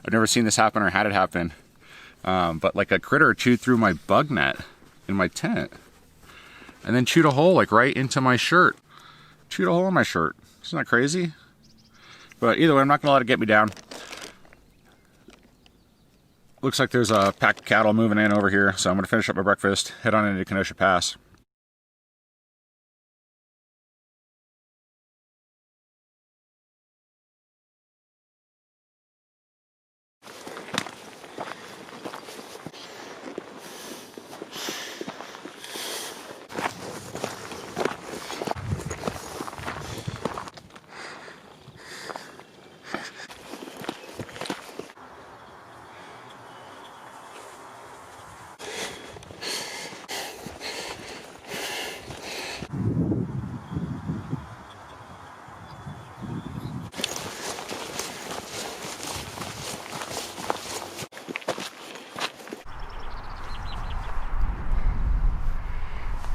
I've never seen this happen or had it happen. But like a critter chewed through my bug net in my tent and then chewed a hole like right into my shirt. Chewed a hole in my shirt. Isn't that crazy? But either way, I'm not gonna let it get me down. Looks like there's a pack of cattle moving in over here, so I'm gonna finish up my breakfast, head on into Kenosha Pass.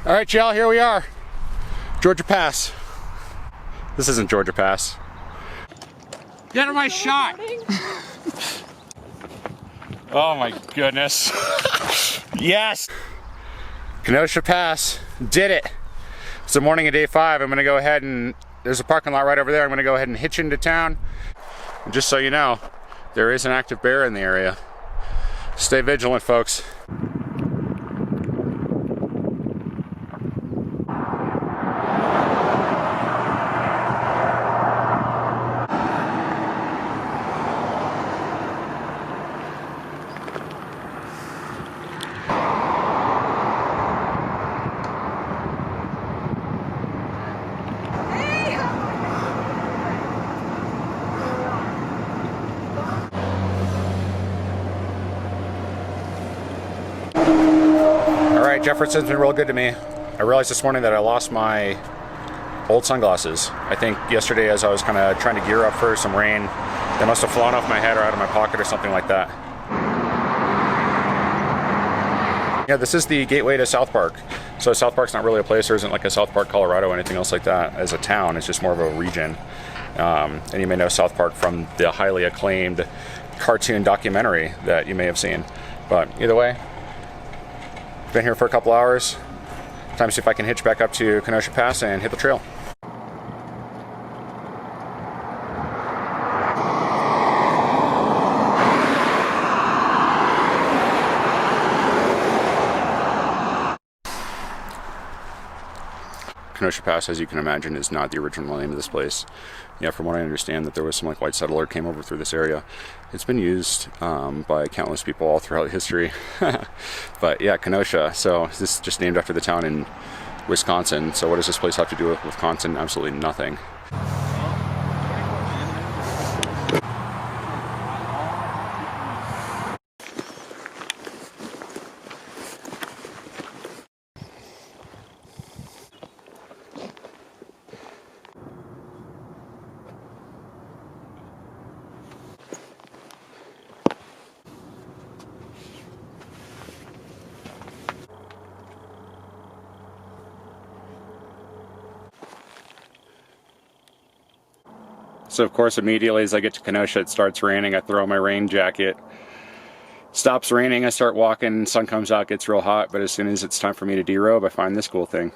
All right, y'all, here we are. Georgia Pass. This isn't Georgia Pass. Get out of my shot! Oh my goodness. Yes! Kenosha Pass, did it. It's the morning of day 5. I'm gonna go ahead and, there's a parking lot right over there. I'm gonna go ahead and hitch into town. And just so you know, there is an active bear in the area. Stay vigilant, folks. Jefferson's been real good to me. I realized this morning that I lost my old sunglasses. I think yesterday as I was kind of trying to gear up for some rain, they must have flown off my head or out of my pocket or something like that. Yeah, this is the gateway to South Park. So South Park's not really a place. There isn't like a South Park, Colorado or anything else like that as a town. It's just more of a region. And you may know South Park from the highly acclaimed cartoon documentary that you may have seen. But either way, been here for a couple hours. Time to see if I can hitch back up to Kenosha Pass and hit the trail. Kenosha Pass, as you can imagine, is not the original name of this place. Yeah, from what I understand, that there was some like white settler came over through this area. It's been used by countless people all throughout history. But yeah, Kenosha. So this is just named after the town in Wisconsin. So what does this place have to do with Wisconsin? Absolutely nothing. So of course, immediately as I get to Kenosha, it starts raining. I throw my rain jacket. Stops raining, I start walking, sun comes out, gets real hot, but as soon as it's time for me to derobe, I find this cool thing.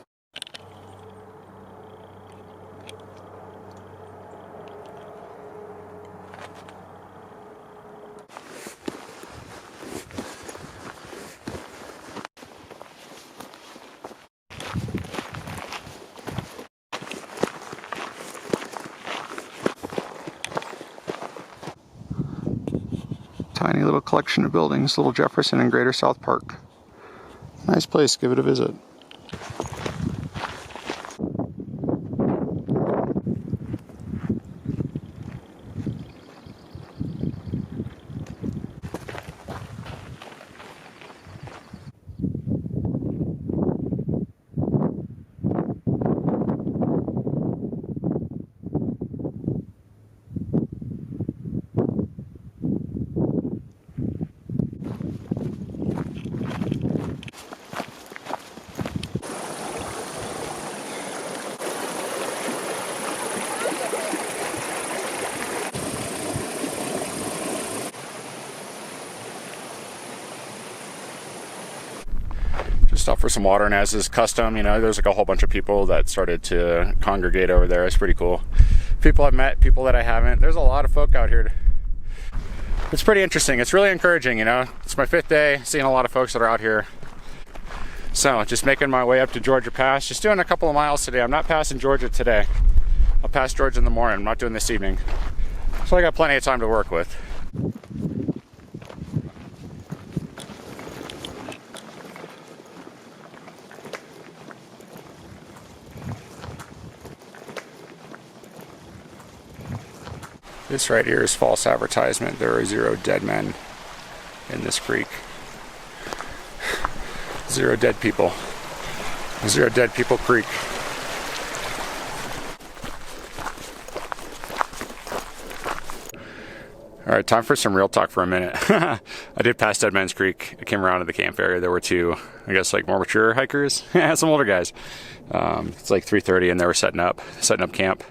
Tiny little collection of buildings, little Jefferson and Greater South Park. Nice place, give it a visit. Stop for some water, and as is custom, you know, there's like a whole bunch of people that started to congregate over there. It's pretty cool. People I've met, people that I haven't. There's a lot of folk out here. It's pretty interesting. It's really encouraging, you know. It's my 5th day, seeing a lot of folks that are out here. So, just making my way up to Georgia Pass. Just doing a couple of miles today. I'm not passing Georgia today. I'll pass Georgia in the morning. I'm not doing this evening. So I got plenty of time to work with. This right here is false advertisement. There are 0 dead men in this creek. 0 dead people. 0 dead people creek. All right, time for some real talk for a minute. I did pass Dead Man's Creek. I came around to the camp area. There were 2, I guess, like more mature hikers. Some older guys. It's like 3:30 and they were setting up camp.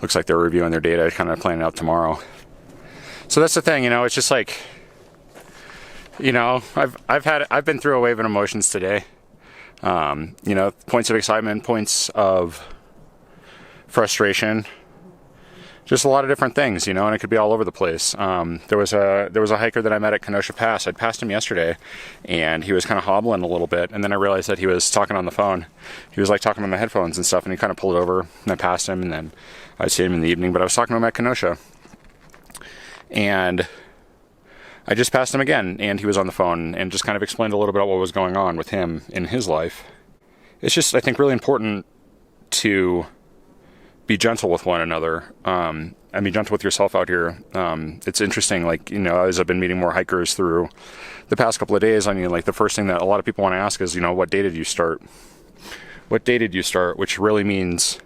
Looks like they're reviewing their data, kind of planning out tomorrow. So that's the thing, you know, it's just like, you know, I've been through a wave of emotions today. You know, points of excitement, points of frustration, just a lot of different things, you know, and it could be all over the place. There was a hiker that I met at Kenosha Pass. I'd passed him yesterday, and he was kind of hobbling a little bit, and then I realized that he was talking on the phone. He was like talking on the headphones and stuff, and he kind of pulled over, and I passed him, and then I'd see him in the evening, but I was talking to him at Kenosha, and I just passed him again, and he was on the phone, and just kind of explained a little bit about what was going on with him in his life. It's just, I think, really important to be gentle with one another, and be gentle with yourself out here. It's interesting, like, you know, as I've been meeting more hikers through the past couple of days, I mean, like, the first thing that a lot of people want to ask is, you know, what day did you start? What day did you start? Which really means,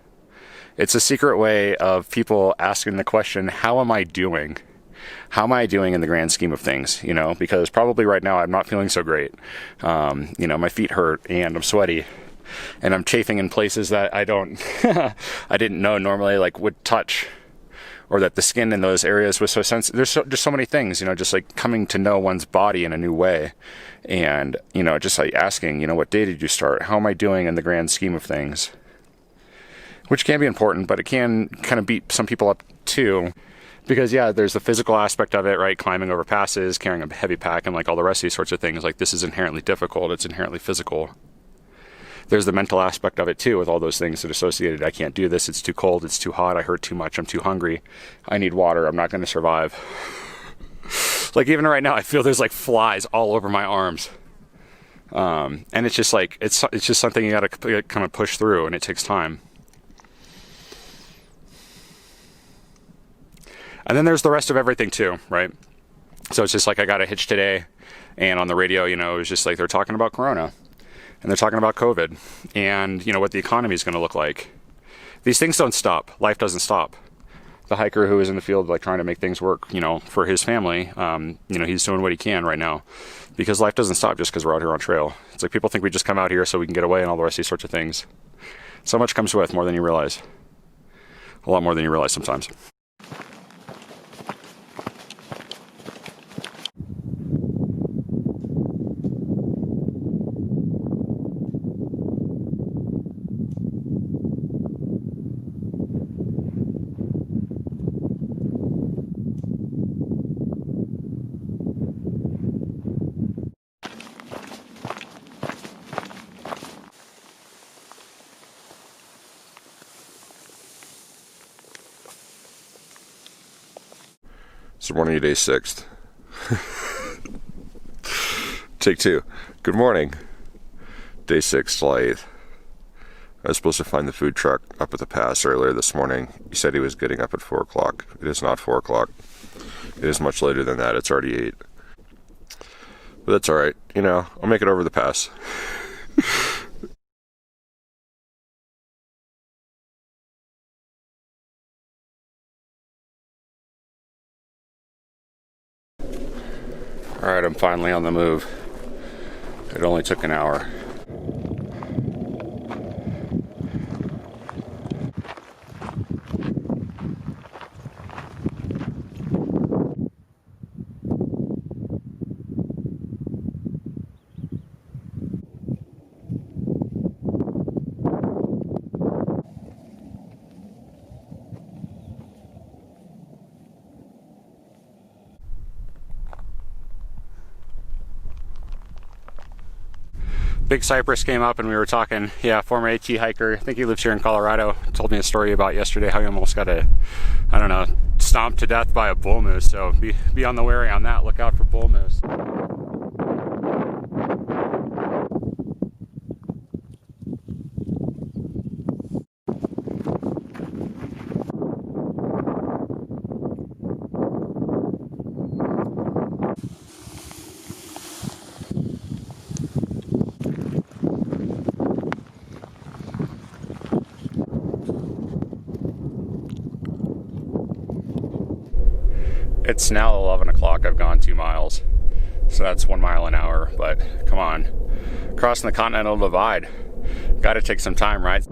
it's a secret way of people asking the question, how am I doing? How am I doing in the grand scheme of things? You know, because probably right now I'm not feeling so great. You know, my feet hurt and I'm sweaty. And I'm chafing in places that I didn't know normally like would touch, or that the skin in those areas was so sensitive. There's just so many things, you know, just like coming to know one's body in a new way. And, you know, just like asking, you know, what day did you start? How am I doing in the grand scheme of things? Which can be important, but it can kind of beat some people up too. Because, yeah, there's the physical aspect of it, right? Climbing over passes, carrying a heavy pack, and like all the rest of these sorts of things. Like, this is inherently difficult. It's inherently physical. There's the mental aspect of it too, with all those things that are associated. I can't do this. It's too cold. It's too hot. I hurt too much. I'm too hungry. I need water. I'm not going to survive. Like, even right now, I feel there's like flies all over my arms. And it's just like, it's just something you got to kind of push through, and it takes time. And then there's the rest of everything too, right? So it's just like, I got a hitch today, and on the radio, you know, it was just like, they're talking about Corona. And they're talking about COVID and, you know, what the economy is going to look like. These things don't stop. Life doesn't stop. The hiker who is in the field, like, trying to make things work, you know, for his family, you know, he's doing what he can right now, because life doesn't stop just because we're out here on trail. It's like, people think we just come out here so we can get away and all the rest of these sorts of things. So much comes with, more than you realize. A lot more than you realize sometimes. So morning, day 6th. Take 2. Good morning. Day 6, July 8th. I was supposed to find the food truck up at the pass earlier this morning. He said he was getting up at 4 o'clock. It is not 4 o'clock. It is much later than that. It's already 8. But that's alright. You know, I'll make it over the pass. Alright, I'm finally on the move. It only took an hour. Big Cypress came up and we were talking. Yeah, former AT hiker. I think he lives here in Colorado. Told me a story about yesterday how he almost got I don't know, stomped to death by a bull moose. So be on the wary on that. Look out for bull moose. It's now 11 o'clock. I've gone 2 miles. So that's 1 mile an hour, but come on. Crossing the Continental Divide. Gotta take some time, right?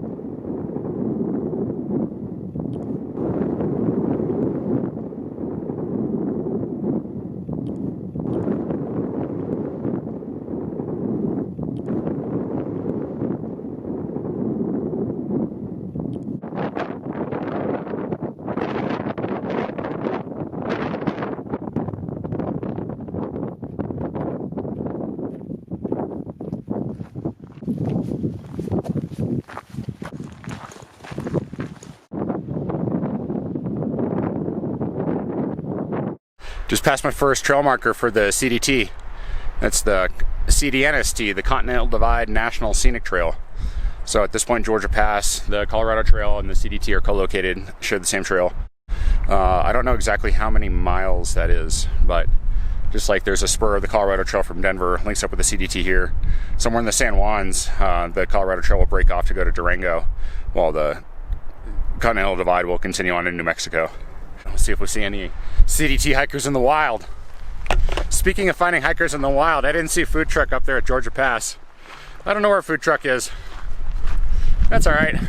Just passed my first trail marker for the CDT. That's the CDNST, the Continental Divide National Scenic Trail. So at this point, Georgia Pass, the Colorado Trail, and the CDT are co-located, share the same trail. I don't know exactly how many miles that is, but just like there's a spur of the Colorado Trail from Denver, links up with the CDT here. Somewhere in the San Juans, the Colorado Trail will break off to go to Durango, while the Continental Divide will continue on in New Mexico. Let's see if we see any CDT hikers in the wild. Speaking of finding hikers in the wild, I didn't see a food truck up there at Georgia Pass. I don't know where a food truck is. That's all right.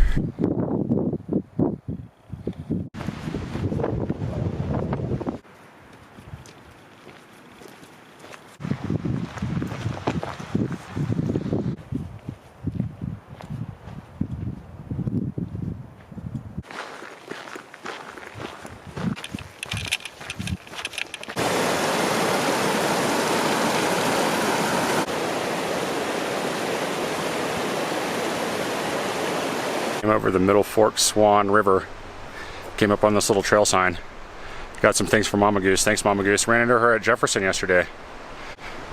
Came over the Middle Fork Swan River. Came up on this little trail sign. Got some things from Mama Goose. Thanks, Mama Goose. Ran into her at Jefferson yesterday.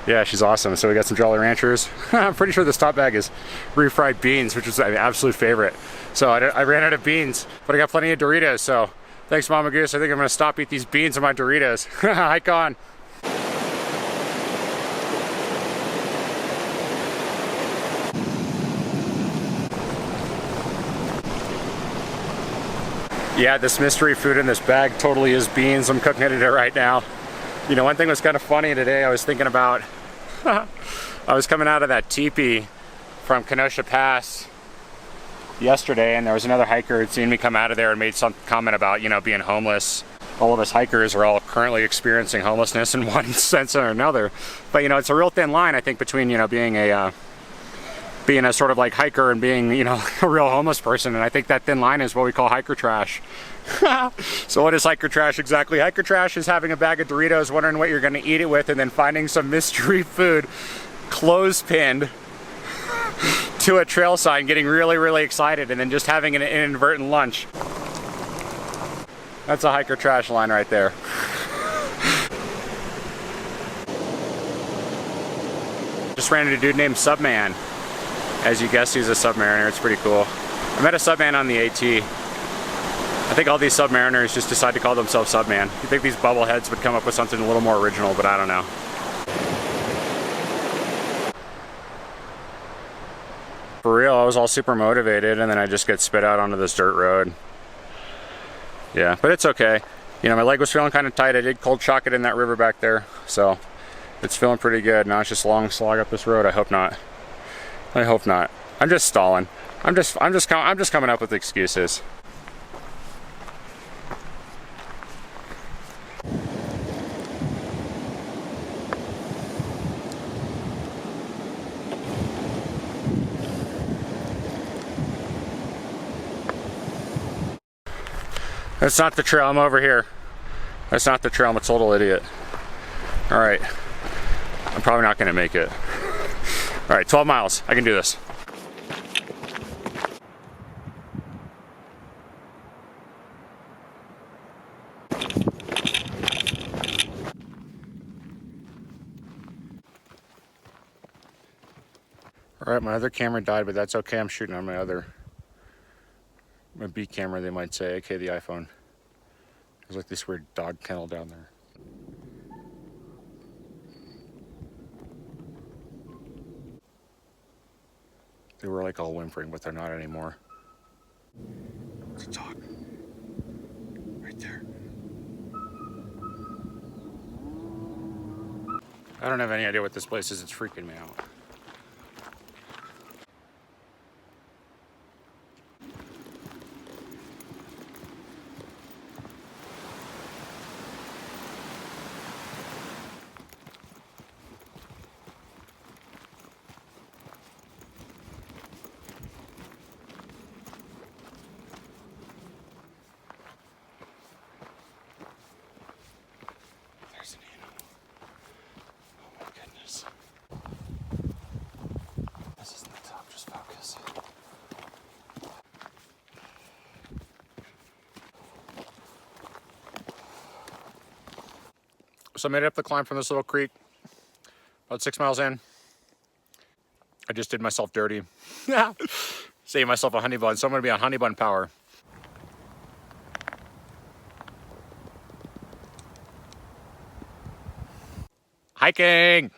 Yeah, she's awesome. So we got some Jolly Ranchers. I'm pretty sure this top bag is refried beans, which is my absolute favorite. So I ran out of beans, but I got plenty of Doritos. So thanks, Mama Goose. I think I'm gonna stop eat these beans and my Doritos. Hike on. Yeah, this mystery food in this bag totally is beans. I'm cooking it right now. You know, one thing was kind of funny today. I was thinking about, I was coming out of that teepee from Kenosha Pass yesterday, and there was another hiker who'd seen me come out of there and made some comment about, you know, being homeless. All of us hikers are all currently experiencing homelessness in one sense or another. But, you know, it's a real thin line, I think, between, you know, being a sort of like hiker and being, you know, a real homeless person. And I think that thin line is what we call hiker trash. So what is hiker trash exactly? Hiker trash is having a bag of Doritos, wondering what you're going to eat it with, and then finding some mystery food clothespined to a trail sign, getting really, really excited, and then just having an inadvertent lunch. That's a hiker trash line right there. Just ran into a dude named Subman. As you guessed, he's a submariner. It's pretty cool. I met a subman on the AT. I think all these submariners just decide to call themselves Subman. You think these bubbleheads would come up with something a little more original, but I don't know. For real, I was all super motivated, and then I just get spit out onto this dirt road. Yeah, but it's okay. You know, my leg was feeling kind of tight. I did cold shock it in that river back there, so it's feeling pretty good. Now it's just a long slog up this road. I hope not. I hope not. I'm just stalling. I'm just coming up with excuses. That's not the trail. I'm over here. That's not the trail. I'm a total idiot. All right. I'm probably not going to make it. All right, 12 miles. I can do this. All right, my other camera died, but that's okay. I'm shooting on my B camera, they might say, aka the iPhone. There's like this weird dog kennel down there. They were like all whimpering, but they're not anymore. There's a dog. Right there. I don't have any idea what this place is. It's freaking me out. There's an animal. Oh my goodness. This isn't the top, just focus. So I made it up the climb from this little creek, about 6 miles in. I just did myself dirty. Saved myself a honey bun, so I'm gonna be on honey bun power. Hiking!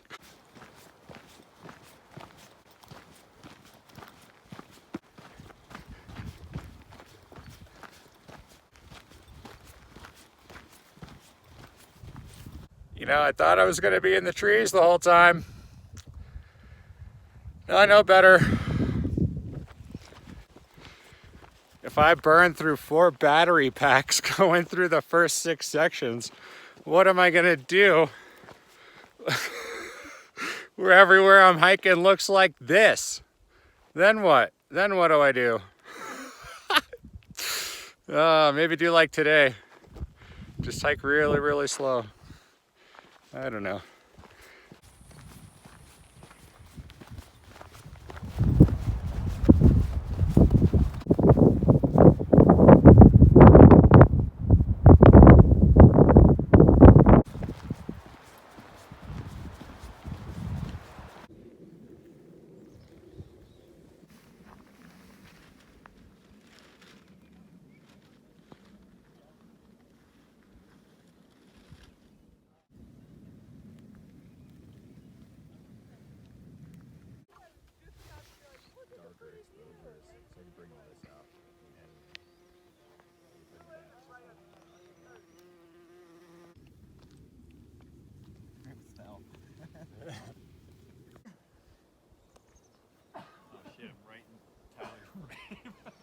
You know, I thought I was gonna be in the trees the whole time. Now I know better. If I burn through 4 battery packs going through the first 6 sections, what am I gonna do? Where everywhere I'm hiking looks like this. Then what? Then what do I do? Maybe do like today. Just hike really, really slow. I don't know.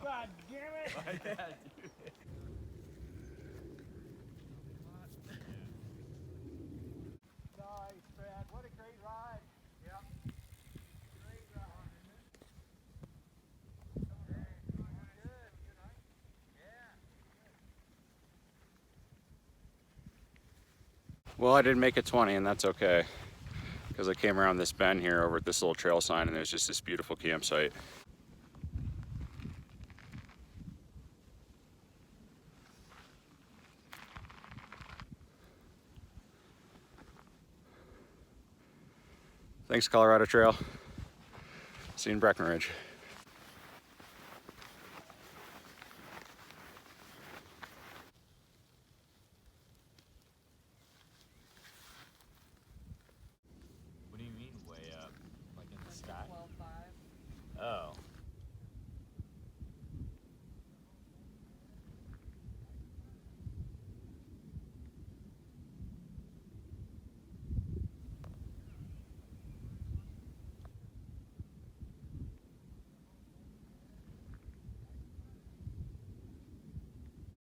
God damn it! Like that, dude. Nice, man. What a great ride. Yep. Great ride. Well, I didn't make it 20, and that's okay. Because I came around this bend here over at this little trail sign, and there's just this beautiful campsite. Thanks, Colorado Trail. See you in Breckenridge.